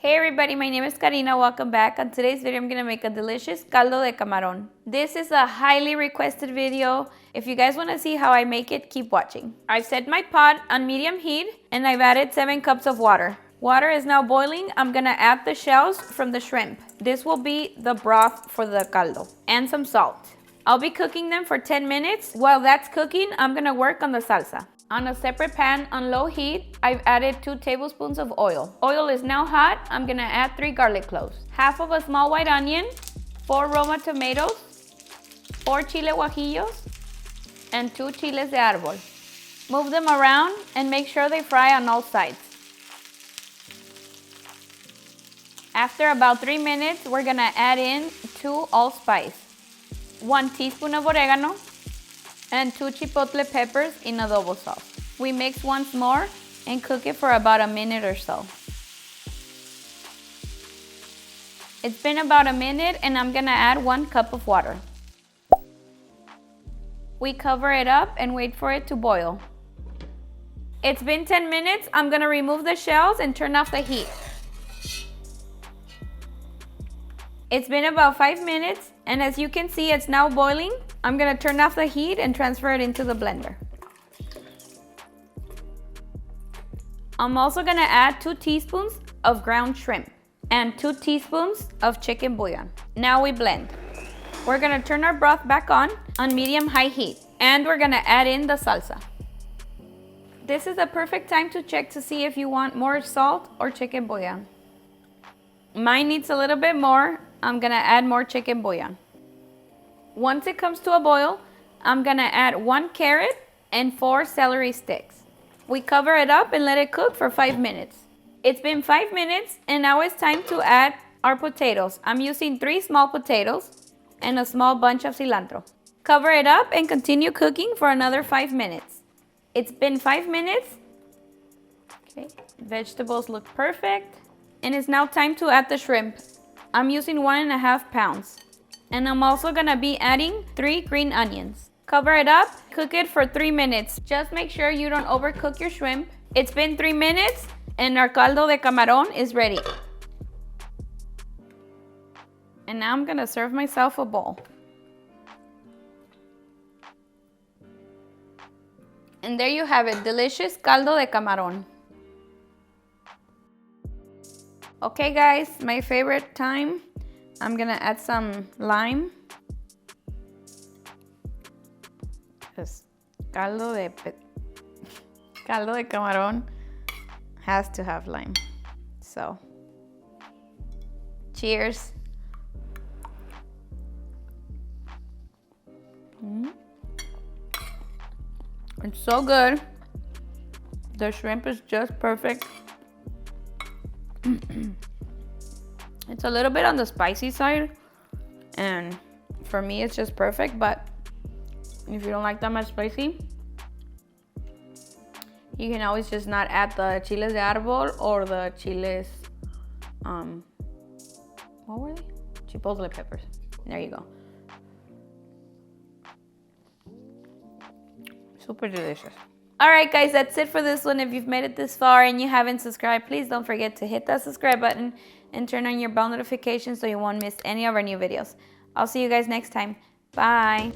Hey everybody, my name is Karina. Welcome back. On today's video, I'm gonna make a delicious caldo de camarón. This is a highly requested video. If you guys wanna see how I make it, keep watching. I've set my pot on medium heat and I've added 7 cups of water. Water is now boiling. I'm gonna add the shells from the shrimp. This will be the broth for the caldo and some salt. I'll be cooking them for 10 minutes. While that's cooking, I'm gonna work on the salsa. On a separate pan on low heat, I've added 2 tablespoons of oil. Oil is now hot. I'm gonna add 3 garlic cloves, half of a small white onion, 4 roma tomatoes, 4 chile guajillos, and 2 chiles de arbol. Move them around and make sure they fry on all sides. After about 3 minutes, we're gonna add in 2 allspice, 1 teaspoon of oregano, and 2 chipotle peppers in adobo sauce. We mix once more and cook it for about a minute or so. It's been about a minute and I'm gonna add 1 cup of water. We cover it up and wait for it to boil. It's been 10 minutes. I'm gonna remove the shells and turn off the heat. It's been about 5 minutes and as you can see, it's now boiling. I'm gonna turn off the heat and transfer it into the blender. I'm also gonna add 2 teaspoons of ground shrimp and 2 teaspoons of chicken bouillon. Now we blend. We're gonna turn our broth back on medium-high heat and we're gonna add in the salsa. This is the perfect time to check to see if you want more salt or chicken bouillon. Mine needs a little bit more. I'm gonna add more chicken bouillon. Once it comes to a boil, I'm gonna add 1 carrot and 4 celery sticks. We cover it up and let it cook for 5 minutes. It's been 5 minutes and now it's time to add our potatoes. I'm using 3 small potatoes and a small bunch of cilantro. Cover it up and continue cooking for another 5 minutes. It's been 5 minutes. Okay, vegetables look perfect. And it's now time to add the shrimp. I'm using 1.5 pounds. And I'm also gonna be adding 3 green onions. Cover it up, cook it for 3 minutes. Just make sure you don't overcook your shrimp. It's been 3 minutes and our caldo de camarón is ready. And now I'm gonna serve myself a bowl. And there you have it, delicious caldo de camarón. Okay guys, my favorite time. I'm gonna add some lime. Because caldo de camarón has to have lime. So, cheers. It's so good. The shrimp is just perfect. It's a little bit on the spicy side, and for me it's just perfect, but if you don't like that much spicy, you can always just not add the chiles de arbol or the chiles, what were they? Chipotle peppers. There you go. Super delicious. All right, guys, that's it for this one. If you've made it this far and you haven't subscribed, please don't forget to hit that subscribe button and turn on your bell notifications so you won't miss any of our new videos. I'll see you guys next time. Bye.